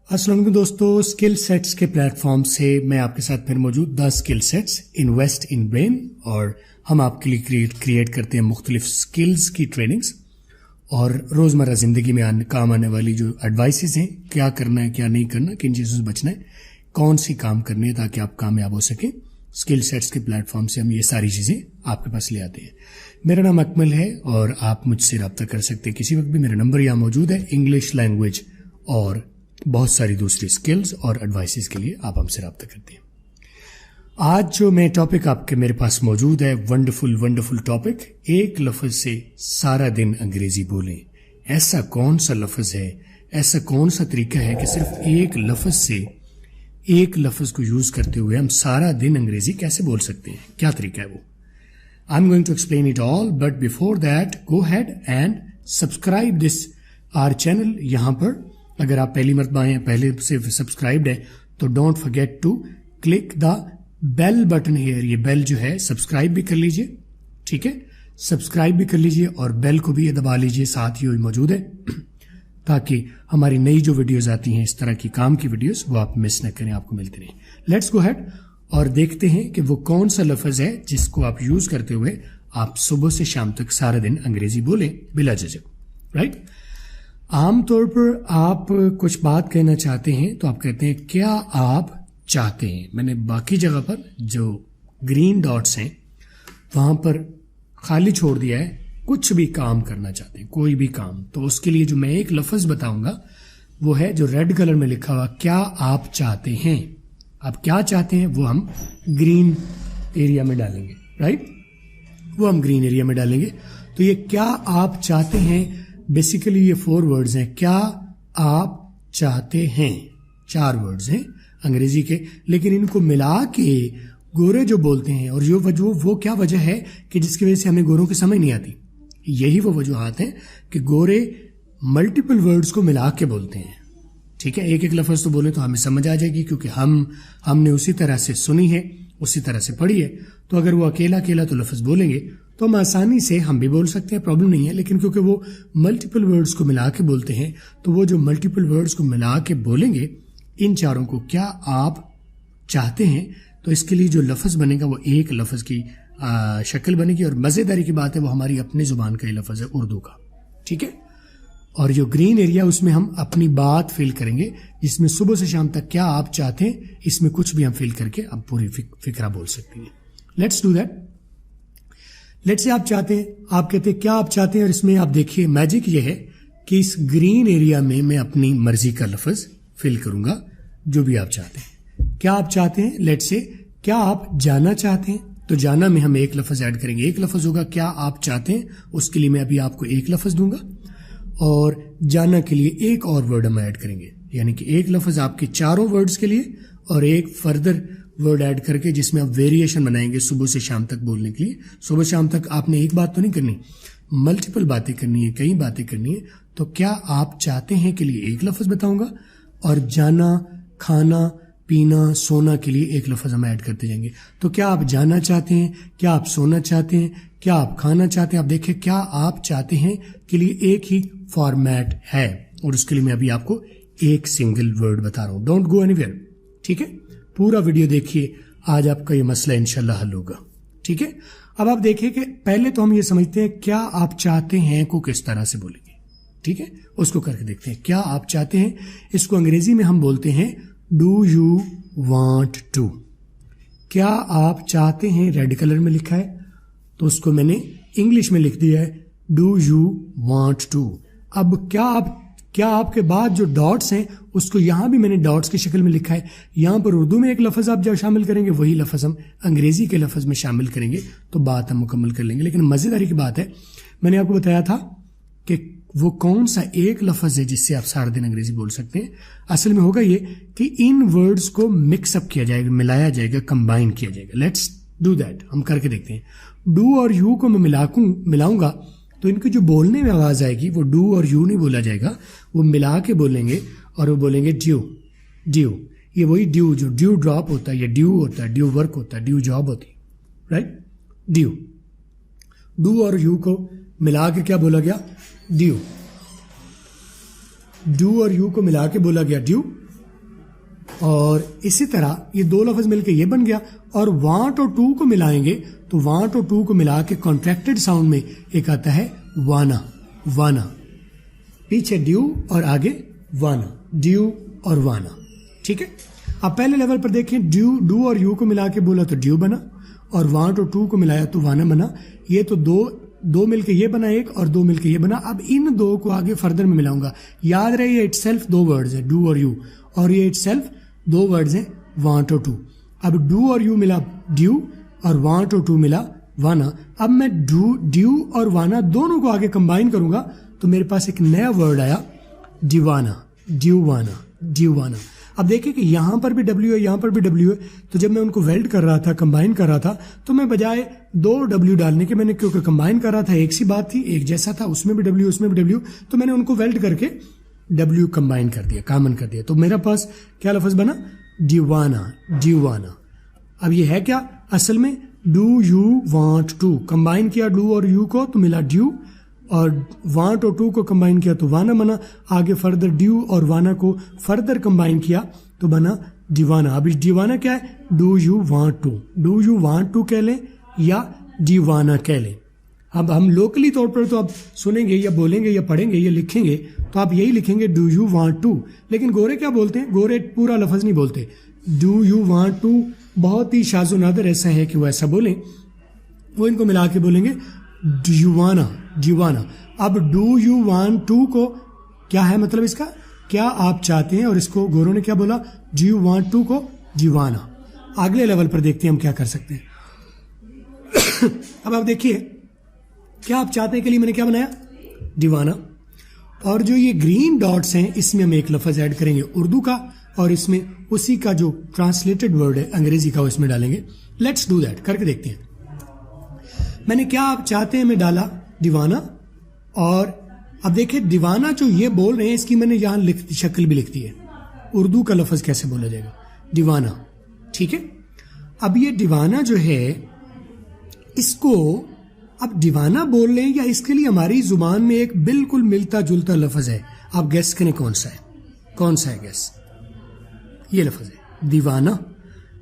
अस्सलाम वालेकुम दोस्तों, स्किल सेट्स के प्लेटफॉर्म से मैं आपके साथ फिर मौजूद 10 skill sets invest in brain. और हम आपके लिए क्रिएट करते हैं मुख्तलिफ स्किल्स की ट्रेनिंग्स और रोज़मर्रा ज़िंदगी में काम आने वाली जो एडवाइसेस हैं, क्या करना है क्या नहीं करना, किन चीज़ों से बचना है, कौन सी काम करनी है ताकि आप कामयाब हो सकें। स्किल सेट्स के प्लेटफॉर्म से हम ये सारी चीज़ें आपके पास ले आते हैं। मेरा नाम अकमल है और आप मुझसे रब्ता कर सकते हैं किसी वक्त भी। मेरा नंबर यहाँ मौजूद है। इंग्लिश लैंग्वेज और बहुत सारी दूसरी स्किल्स और एडवाइसेस के लिए आप हमसे रब्ता करते हैं। आज जो मैं टॉपिक आपके मेरे पास मौजूद है, वंडरफुल टॉपिक, एक लफ्ज़ से सारा दिन अंग्रेजी बोलें। ऐसा कौन सा लफ्ज़ है, ऐसा कौन सा तरीका है कि सिर्फ एक लफ्ज़ से, एक लफ्ज़ को यूज़ करते हुए हम सारा दिन अंग्रेजी कैसे बोल सकते हैं, क्या तरीका है वो। I am going to explain it all, but before that go ahead and subscribe this our channel. यहाँ पर अगर आप पहली मरतबा आए हैं, पहले से सब्सक्राइब्ड है, तो don't forget to click the bell button here. ये बेल जो है सब्सक्राइब भी कर लीजिए, ठीक है, सब्सक्राइब भी कर लीजिए और बेल को भी ये दबा लीजिए, साथ ही मौजूद है, ताकि हमारी नई जो वीडियोस आती हैं इस तरह की काम की वीडियोस, वो आप मिस न करें, आपको मिलते रहें। लेट्स गो हेड और देखते हैं कि वो कौन सा लफ्ज़ है जिसको आप यूज करते हुए आप सुबह से शाम तक सारा दिन अंग्रेजी बोलें बिला झिझक, राइट। आमतौर पर आप कुछ बात कहना चाहते हैं तो आप कहते हैं क्या आप चाहते हैं। मैंने बाकी जगह पर जो ग्रीन डॉट्स हैं वहां पर खाली छोड़ दिया है, कुछ भी काम करना चाहते हैं, कोई भी काम। तो उसके लिए जो मैं एक लफ्ज़ बताऊंगा वो है जो रेड कलर में लिखा हुआ, क्या आप चाहते हैं। आप क्या चाहते हैं वो हम ग्रीन एरिया में डालेंगे, राइट, वो हम ग्रीन एरिया में डालेंगे। तो ये क्या आप चाहते हैं, बेसिकली ये 4 वर्ड्स हैं। क्या आप चाहते हैं 4 वर्ड्स हैं अंग्रेजी के, लेकिन इनको मिला के गोरे जो बोलते हैं, और वो क्या वजह है कि जिसकी वजह से हमें गोरों की समझ नहीं आती। यही वो वजूहात हैं कि गोरे मल्टीपल वर्ड्स को मिला के बोलते हैं, ठीक है। एक एक लफ्ज़ तो बोले तो हमें समझ आ जाएगी, क्योंकि हमने उसी तरह से सुनी है, उसी तरह से पढ़ी है। तो अगर वो अकेला अकेला तो लफ्ज़ बोलेंगे तो हम आसानी से हम भी बोल सकते हैं, प्रॉब्लम नहीं है। लेकिन क्योंकि वो मल्टीपल वर्ड्स को मिला के बोलते हैं, तो वो जो मल्टीपल वर्ड्स को मिला के बोलेंगे इन चारों को, क्या आप चाहते हैं, तो इसके लिए जो लफ्ज़ बनेगा वो एक लफ्ज़ की शक्ल बनेगी। और मज़ेदारी की बात है वो हमारी अपनी ज़ुबान का ही लफ्ज़ है, उर्दू का, ठीक है। और जो ग्रीन एरिया उसमें हम अपनी बात फिल करेंगे, जिसमें सुबह से शाम तक क्या आप चाहते हैं, इसमें कुछ भी हम फिल करके अब पूरी फिक्रा बोल सकते हैं। Let's do that. Let's say आप चाहते हैं, आप कहते हैं क्या आप चाहते हैं, और इसमें आप देखिए मैजिक ये है कि इस ग्रीन एरिया में मैं अपनी मर्जी का लफ्ज़ फिल करूंगा, जो भी आप चाहते हैं। क्या आप चाहते हैं, लेट्स से क्या आप जाना चाहते हैं, तो जाना में हम एक लफ्ज़ ऐड करेंगे। एक लफ्ज़ होगा क्या आप चाहते हैं, उसके लिए मैं अभी आपको एक लफ्ज़ दूंगा, और जाना के लिए एक और वर्ड हम ऐड करेंगे। यानी कि एक लफ्ज़ आपके चारों वर्ड्स के लिए और एक फर्दर वर्ड ऐड करके, जिसमें आप वेरिएशन बनाएंगे सुबह से शाम तक बोलने के लिए। सुबह शाम तक आपने एक बात तो नहीं करनी, मल्टीपल बातें करनी है, कई बातें करनी है। तो क्या आप चाहते हैं के लिए एक लफ्ज़ बताऊंगा, और जाना, खाना, पीना, सोना के लिए एक लफ्ज़ हम ऐड करते जाएंगे। तो क्या आप जाना चाहते हैं, क्या आप सोना चाहते हैं, क्या आप खाना चाहते हैं। आप देखिए क्या आप चाहते हैं के लिए एक ही फॉर्मेट है, और उसके लिए मैं अभी आपको एक सिंगल वर्ड बता रहा हूं। डोंट गो एनीवेयर, ठीक है। पूरा वीडियो देखिए, आज आपका ये मसला इंशाल्लाह हल होगा, ठीक है। अब आप देखिए कि पहले तो हम ये समझते हैं क्या आप चाहते हैं को किस तरह से बोलेंगे, ठीक है, उसको करके देखते हैं। क्या आप चाहते हैं, इसको अंग्रेजी में हम बोलते हैं डू यू वांट टू। क्या आप चाहते हैं रेड कलर में लिखा है, तो उसको मैंने इंग्लिश में लिख दिया है डू यू वांट टू। अब क्या आपके बाद जो डॉट्स हैं उसको यहां भी मैंने डॉट्स की शक्ल में लिखा है। यहां पर उर्दू में एक लफ्ज़ आप जब शामिल करेंगे, वही लफ्ज़ हम अंग्रेजी के लफ्ज़ में शामिल करेंगे, तो बात हम मुकम्मल कर लेंगे। लेकिन मज़ेदारी की बात है, मैंने आपको बताया था कि वो कौन सा एक लफ्ज़ है जिससे आप सारा दिन अंग्रेजी बोल सकते हैं। असल में होगा ये कि इन वर्ड्स को मिक्सअप किया जाएगा, मिलाया जाएगा, कंबाइन किया जाएगा। लेट्स डू दैट, हम करके देखते हैं। डू और यू को मैं मिलाऊंगा तो इनकी जो बोलने में आवाज आएगी वो डू और यू नहीं बोला जाएगा, वो मिला के बोलेंगे और वो बोलेंगे ड्यू ड्यू। ये वही ड्यू जो ड्यू ड्रॉप होता है, या ड्यू होता है, ड्यू वर्क होता है, ड्यू जॉब होती है, राइट, ड्यू। डू और यू को मिला के क्या बोला गया, ड्यू। डू और यू को मिला के बोला गया ड्यू, और इसी तरह ये दो लफ्ज मिलके ये बन गया, और वांट और टू को मिलाएंगे तो वांट और टू को मिला के कॉन्ट्रैक्टेड साउंड में एक आता है वाना, वाना, पीछे ड्यू और आगे वाना, ड्यू और वाना। ठीक है, अब पहले लेवल पर देखें, ड्यू, डू और यू को मिला के बोला तो ड्यू बना, और वांट और टू को मिलाया तो वाना बना। ये तो दो मिलके ये बना एक, और दो मिलके ये बना। अब इन दो को आगे फर्दर में मिलाऊंगा। याद रहे ये इटसेल्फ दो वर्ड्स है, डू और यू, और ये इटसेल्फ दो वर्ड्स हैं, वांट और टू। अब डू और यू मिला ड्यू, और वांट और टू मिला वाना। अब मैं ड्यू और वाना दोनों को आगे कंबाइन करूंगा तो मेरे पास एक नया वर्ड आया, दीवाना, ड्यूवाना, ड्यूवाना। अब देखिए कि यहां पर भी डब्ल्यू है, यहां पर भी डब्ल्यू है, तो जब मैं उनको वेल्ड कर रहा था, कंबाइन कर रहा था, तो मैं बजाय दो डब्ल्यू डालने के, मैंने क्योंकि कंबाइन कर रहा था, एक सी बात थी, एक जैसा था, उसमें भी डब्ल्यू उसमें भी डब्ल्यू, तो मैंने उनको वेल्ड करके डब्ल्यू कंबाइन कर दिया, कॉमन कर दिया। तो मेरा पास क्या लफ्ज बना, दीवाना, दीवाना। अब ये है क्या असल में, do you want to, combine किया डू और यू को तो मिला ड्यू, और वांट और टू को कंबाइन किया तो वाना बना। आगे फर्दर ड्यू और वाना को फर्दर कंबाइन किया तो बना दीवाना। अब इस दीवाना क्या है, do you want to, do you want to कह लें या दीवाना कह लें। अब हम लोकली तौर पर तो आप सुनेंगे या बोलेंगे या पढ़ेंगे या लिखेंगे तो आप यही लिखेंगे डू यू वांट टू, लेकिन गोरे क्या बोलते हैं, गोरे पूरा लफ्ज नहीं बोलते। डू यू वांट टू बहुत ही शाज़ो नादर ऐसा है कि वो ऐसा बोलें, वो इनको मिला के बोलेंगे ड्यूवाना, ड्यूवाना। अब डू यू वांट टू को क्या है मतलब इसका, क्या आप चाहते हैं, और इसको गोरों ने क्या बोला, डू यू वांट टू को दीवाना। अगले लेवल पर देखते हैं हम क्या कर सकते हैं। अब आप देखिए, क्या आप चाहते हैं के लिए मैंने क्या बनाया, दीवाना, और जो ये ग्रीन डॉट्स हैं इसमें हम एक लफ्ज ऐड करेंगे उर्दू का, और इसमें उसी का जो ट्रांसलेटेड वर्ड है अंग्रेजी का वो इसमें डालेंगे। लेट्स डू दैट, करके देखते हैं। मैंने क्या आप चाहते हैं में डाला दीवाना, और अब देखिए दीवाना जो ये बोल रहे हैं इसकी मैंने यहां शक्ल भी लिख दी है, उर्दू का लफ्ज कैसे बोला जाएगा, दीवाना। ठीक है, अब ये दीवाना जो है इसको अब दीवाना बोल रहे हैं या इसके लिए हमारी जुबान में एक बिल्कुल मिलता जुलता लफ्ज है, आप गेस करें कौन सा है, कौन सा है गेस, ये लफ्ज है दीवाना।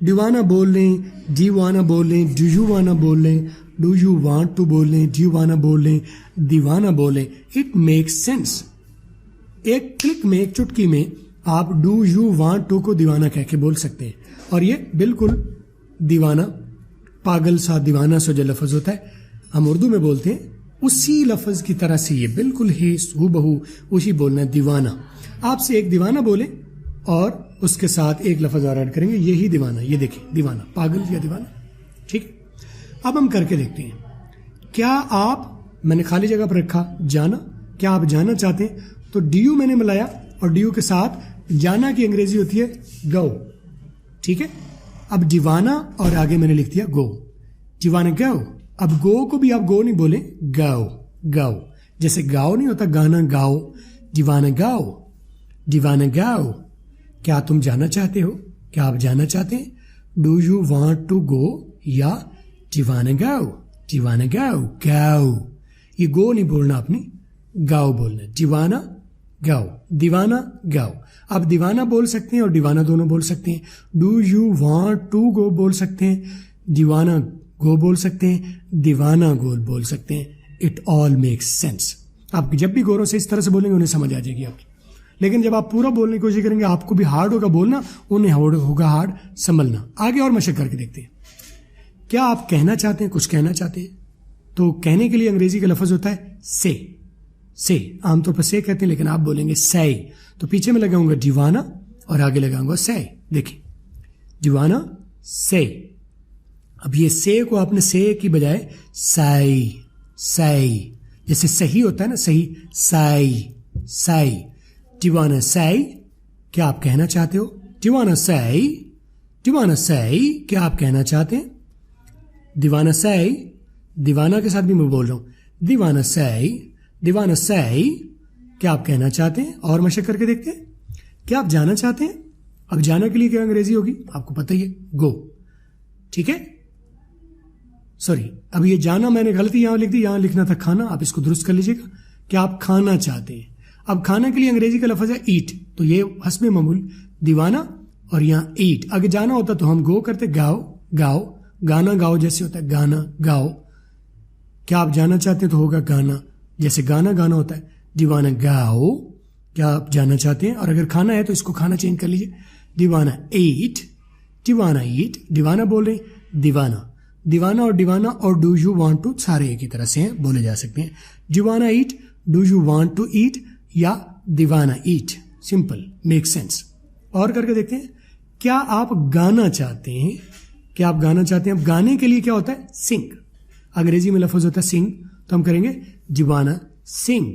दीवाना बोल लें, दीवाना बोल लें, डू यू वाना बोल लें, डू यू वांट टू बोल लें, डू यू वाना बोल लें, दीवाना बोल लें, इट मेक्स सेंस। एक क्लिक में, एक चुटकी में आप डू यू वांट टू को दीवाना कह के बोल सकते हैं, और ये बिल्कुल दीवाना, पागल सा, दीवाना सा जो लफ्ज होता है हम उर्दू में बोलते हैं, उसी लफ्ज की तरह से ये बिल्कुल ही हूबहू उसी बोलना है, दीवाना। आपसे एक दीवाना बोले और उसके साथ एक लफ्ज और ऐड करेंगे, यही दीवाना, ये देखिए दीवाना, पागल या दीवाना। ठीक है, अब हम करके देखते हैं। क्या आप, मैंने खाली जगह पर रखा जाना, क्या आप जाना चाहते हैं, तो डीयू मैंने मिलाया, और डीयू के साथ जाना की अंग्रेजी होती है गो। ठीक है, अब दीवाना और आगे मैंने लिख दिया गो, दीवाना गो। अब गो को भी आप गो नहीं बोले, गाओ, गाओ, जैसे गाओ नहीं होता गाना गाओ, दीवाना गाओ, दीवाना गाओ। क्या तुम जाना चाहते हो, क्या आप जाना चाहते हैं, do you want to go या दीवाना गाओ, दीवाना गाओ, गाओ। ये गो नहीं बोलना आपने, गाओ बोलना, दीवाना गाओ, दीवाना गाओ। आप दीवाना बोल सकते हैं और दीवाना दोनों बोल सकते हैं। Do you want to go बोल सकते हैं, दीवाना गो बोल सकते हैं, दीवाना गो बोल सकते हैं। It all makes sense. आप जब भी गोरों से इस तरह से बोलेंगे उन्हें समझ आ जाएगी आपकी, लेकिन जब आप पूरा बोलने की कोशिश करेंगे आपको भी हार्ड होगा बोलना, उन्हें होगा हार्ड संभलना। आगे और मशक करके देखते हैं। क्या आप कहना चाहते हैं, कुछ कहना चाहते हैं, तो कहने के लिए अंग्रेजी का लफ्ज होता है से, से। आमतौर पर से कहते हैं लेकिन आप बोलेंगे से, तो पीछे में लगाऊंगा दीवाना और आगे लगाऊंगा से। देखिए दीवाना से। अब ये से को आपने से की बजाय साई, साई, जैसे सही होता है ना, सही, साई, साई, दीवाना साई। क्या आप कहना चाहते हो, दीवाना साई, दीवाना साई। क्या आप कहना चाहते हैं, दीवाना साई। दीवाना के साथ भी मैं बोल रहा हूं, दीवाना साई, दीवाना साई। क्या आप कहना चाहते हैं, और मशक करके देखते हैं। क्या आप जाना चाहते हैं, अब जाना के लिए क्या अंग्रेजी होगी आपको पता ही है, गो। ठीक है, सॉरी, अब ये जाना मैंने गलती यहां लिख दी, यहां लिखना था खाना, आप इसको दुरुस्त कर लीजिएगा। क्या आप खाना चाहते हैं, अब खाना के लिए अंग्रेजी का लफ्ज है ईट, तो ये हस्बे मामूल दीवाना और यहाँ ईट। अगर जाना होता तो हम गो करते, गाओ गाओ, गाना गाओ जैसे होता है गाना गाओ। क्या आप जाना चाहते तो होगा गाना, जैसे गाना गाना होता है दीवाना गाओ। क्या आप जाना चाहते हैं? और अगर खाना है तो इसको खाना चेंज कर लीजिए, दीवाना ईट, दीवाना ईट, दीवाना बोल रहे दीवाना, दीवाना और दीवाना और डू यू वांट टू सारे एक ही तरह से हैं, बोले जा सकते हैं। दीवाना eat, do you want to eat या दीवाना ईट, सिंपल, मेक सेंस। और करके देखते हैं, क्या आप गाना चाहते हैं? क्या आप गाना चाहते हैं? अब गाने के लिए क्या होता है? सिंग। अंग्रेजी में लफ्ज होता है सिंग, तो हम करेंगे दीवाना सिंग,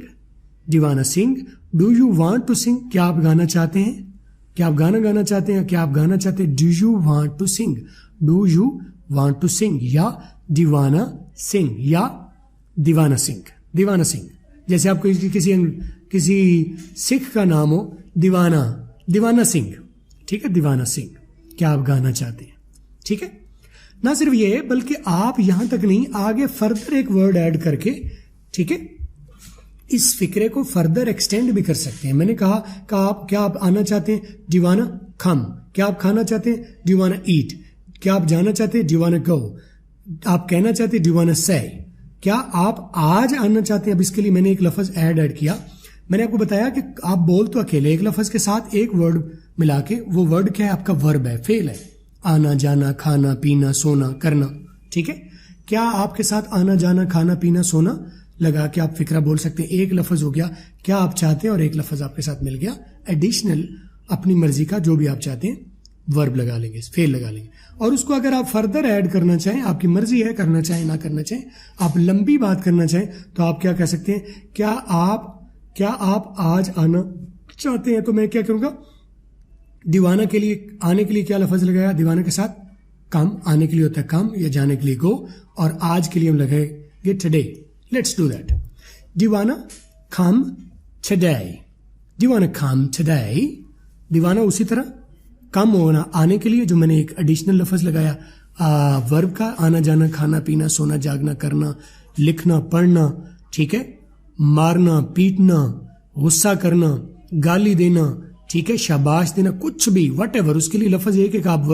दीवाना sing. Do you want to sing, क्या आप गाना चाहते हैं? क्या आप गाना गाना चाहते हैं? क्या आप गाना चाहते हैं? Do you want to sing, do you want to sing या दीवाना सिंग या दीवाना सिंह, दीवाना सिंह। जैसे आपको किसी सिख का नाम हो दीवाना, दीवाना सिंह, ठीक है, दीवाना सिंह। क्या आप गाना चाहते हैं? ठीक है। ना सिर्फ ये, बल्कि आप यहां तक नहीं, आगे फर्दर एक वर्ड ऐड करके, ठीक है, इस फिक्रे को फर्दर एक्सटेंड भी कर सकते हैं। मैंने कहा क्या आप आना चाहते हैं? दीवाना खम। क्या आप खाना चाहते हैं? दीवाना ईट। क्या आप जाना चाहते हैं? दीवाना गो। आप कहना चाहते हैं? दीवाना से। क्या आप आज आना चाहते हैं? अब इसके लिए मैंने एक लफ्ज ऐड किया। मैंने आपको बताया कि आप बोल तो अकेले, एक लफ्ज के साथ एक वर्ड मिला के, वो वर्ड क्या है? आपका वर्ब है, फेल है। आना जाना, खाना पीना, सोना, करना, ठीक है। क्या आपके साथ आना जाना, खाना पीना, सोना लगा के आप फिक्रा बोल सकते हैं। एक लफ्ज हो गया क्या आप चाहते हैं और एक लफ्ज आपके साथ मिल गया। एडिशनल अपनी मर्जी का जो भी आप चाहते हैं वर्ब लगा लेंगे, फेल लगा लेंगे। और उसको अगर आप फर्दर ऐड करना चाहें, आपकी मर्जी है, करना चाहें ना करना चाहें, आप लंबी बात करना चाहें तो आप क्या कह सकते हैं? क्या आप आज आना चाहते हैं? तो मैं क्या करूंगा, दीवाना के लिए, आने के लिए क्या लफ्ज लगाया? दीवाना के साथ कम, आने के लिए होता है कम, या जाने के लिए गो, और आज के लिए हम लगाएंगे टुडे। Let's do that. दीवाना कम टुडे, दीवाना कम टुडे। दीवाना उसी तरह कम होना, आने के लिए जो मैंने एक एडिशनल लफ्ज लगाया वर्ब का, आना जाना, खाना पीना, सोना जागना, करना, लिखना, पढ़ना, ठीक है, मारना, पीटना, गुस्सा करना, गाली देना, ठीक है, शाबाश देना, कुछ भी, वट एवर, उसके लिए लफ्ज एक एक आप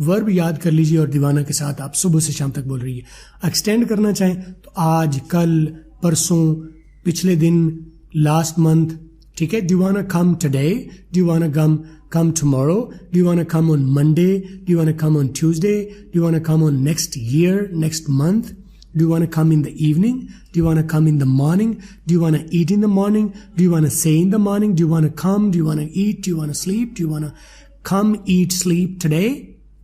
वर्ब याद कर लीजिए और दीवाना के साथ आप सुबह से शाम तक बोल रही है। एक्सटेंड करना चाहें तो आज, कल, परसों, पिछले दिन, लास्ट मंथ, ठीक है। दीवाना कम टुडे, दीवाना come tomorrow, do you want to come on Monday, do you want to come on Tuesday, do you want to come on next year, next month, do you want to come in the evening, do you want to come in the morning, do you want to eat in the morning, do you want to say in the morning, do you want to come, do you want to eat, do you want to sleep, do you want to come, eat, sleep today,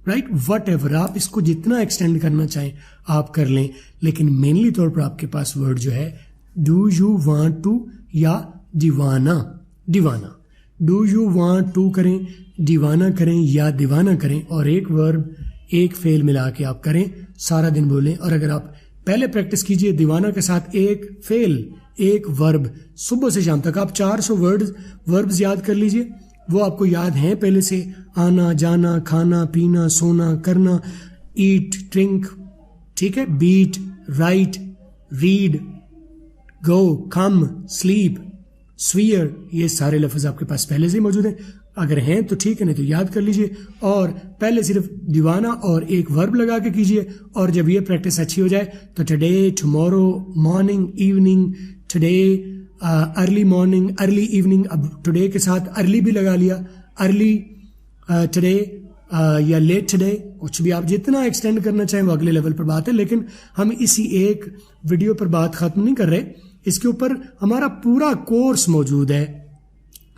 right, whatever। आप इसको जितना extend करना चाहें आप कर लें, लेकिन mainly तौर पर आपके पास वर्ड जो है do you want to या दीवाना, दीवाना, डू यू वांट टू करें, दीवाना करें या दीवाना करें, और एक वर्ब एक फेल मिला के आप करें, सारा दिन बोलें। और अगर आप पहले प्रैक्टिस कीजिए दीवाना के साथ एक फेल एक वर्ब, सुबह से शाम तक आप 400 वर्ब्स याद कर लीजिए, वो आपको याद हैं पहले से, आना जाना, खाना पीना, सोना, करना, ईट, ड्रिंक, ठीक है, बीट, राइट, रीड, गो, कम, स्लीप, स्वीयर, ये सारे लफ्ज आपके पास पहले से ही मौजूद हैं। अगर हैं तो ठीक है, नहीं तो याद कर लीजिए। और पहले सिर्फ दीवाना और एक वर्ब लगा के कीजिए, और जब ये प्रैक्टिस अच्छी हो जाए तो today, tomorrow, morning, evening, today, early morning, early evening, अब टुडे के साथ अर्ली भी लगा लिया, अर्ली टुडे या लेट टुडे, कुछ भी आप जितना एक्सटेंड करना चाहें वो अगले लेवल पर बात है। लेकिन हम इसी एक वीडियो पर बात खत्म नहीं कर रहे, इसके ऊपर हमारा पूरा कोर्स मौजूद है।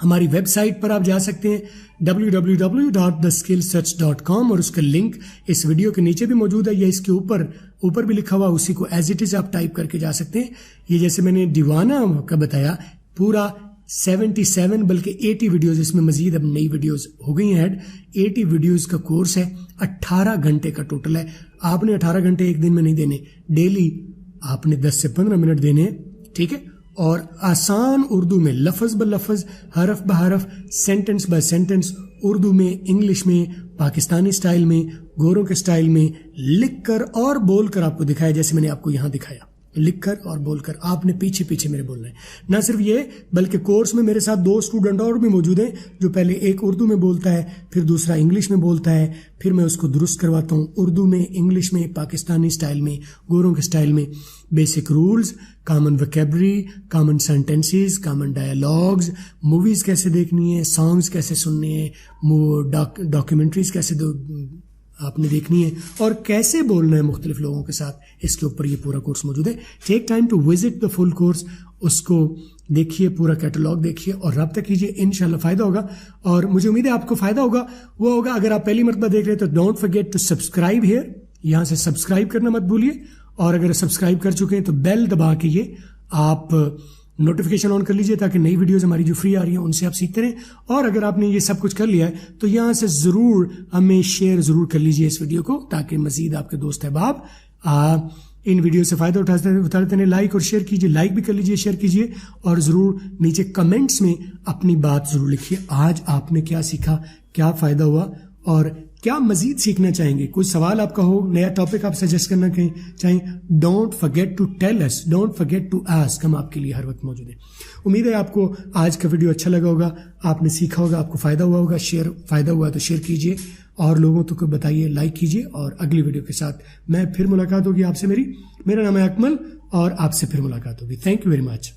हमारी वेबसाइट पर आप जा सकते हैं www.theskillsearch.com, और उसका लिंक इस वीडियो के नीचे भी मौजूद है, या इसके ऊपर भी लिखा हुआ, उसी को एज इट इज आप टाइप करके जा सकते हैं। ये जैसे मैंने दीवाना का बताया, पूरा 77 बल्कि 80 वीडियोस, इसमें मजीद अब नई वीडियोस हो गई हैं ऐड, 80 वीडियोस का कोर्स है, 18 घंटे का टोटल है। आपने 18 घंटे एक दिन में नहीं देने, डेली आपने 10 से 15 मिनट देने, ठीक है, और आसान उर्दू में, लफ्ज ब लफ्ज, हरफ ब हरफ, सेंटेंस बाय सेंटेंस, उर्दू में, इंग्लिश में, पाकिस्तानी स्टाइल में, गोरों के स्टाइल में लिख कर और बोल कर आपको दिखाया, जैसे मैंने आपको यहां दिखाया। लिखकर और बोलकर आपने पीछे पीछे मेरे बोलना है। ना सिर्फ ये बल्कि कोर्स में मेरे साथ 2 स्टूडेंट और भी मौजूद हैं जो पहले एक उर्दू में बोलता है, फिर दूसरा इंग्लिश में बोलता है, फिर मैं उसको दुरुस्त करवाता हूँ उर्दू में, इंग्लिश में, पाकिस्तानी स्टाइल में, गोरों के स्टाइल में। Basic rules, common vocabulary, common sentences, common dialogues, movies कैसे देखनी है, सॉन्ग्स कैसे सुनने हैं, डॉक्यूमेंट्रीज कैसे आपने देखनी है और कैसे बोलना है मुख्तलिफ लोगों के साथ, इसके ऊपर ये पूरा कोर्स मौजूद है। Take time to visit the full course, उसको देखिए, पूरा कैटलॉग देखिए और रब्ता कीजिए, इंशाल्लाह फ़ायदा होगा। और मुझे उम्मीद है आपको फ़ायदा होगा। वो होगा अगर आप पहली मरतबा देख रहे हैं तो don't forget to subscribe here, यहाँ से सब्सक्राइब करना मत भूलिए। और अगर सब्सक्राइब कर चुके हैं तो बेल दबा के ये आप नोटिफिकेशन ऑन कर लीजिए ताकि नई वीडियोस हमारी जो फ्री आ रही हैं उनसे आप सीखते रहें। और अगर आपने ये सब कुछ कर लिया है तो यहाँ से ज़रूर हमें शेयर ज़रूर कर लीजिए इस वीडियो को, ताकि मज़ीद आपके दोस्त अहबाब इन वीडियो से फ़ायदा उठाते हैं। लाइक और शेयर कीजिए, लाइक भी कर लीजिए, शेयर कीजिए और ज़रूर नीचे कमेंट्स में अपनी बात ज़रूर लिखिए। आज आपने क्या सीखा, क्या फ़ायदा हुआ और क्या मजीद सीखना चाहेंगे। कोई सवाल आपका हो, नया टॉपिक आप सजेस्ट करना चाहें, don't forget to tell us, don't forget to ask, हम आपके लिए हर वक्त मौजूद हैं। उम्मीद है आपको आज का वीडियो अच्छा लगा होगा, आपने सीखा होगा, आपको फ़ायदा हुआ होगा। फ़ायदा हुआ तो शेयर कीजिए और लोगों को बताइए, लाइक कीजिए। और अगली वीडियो के साथ मैं फिर मुलाकात होगी आपसे मेरा नाम है अकमल और आपसे फिर मुलाकात होगी। Thank you very much.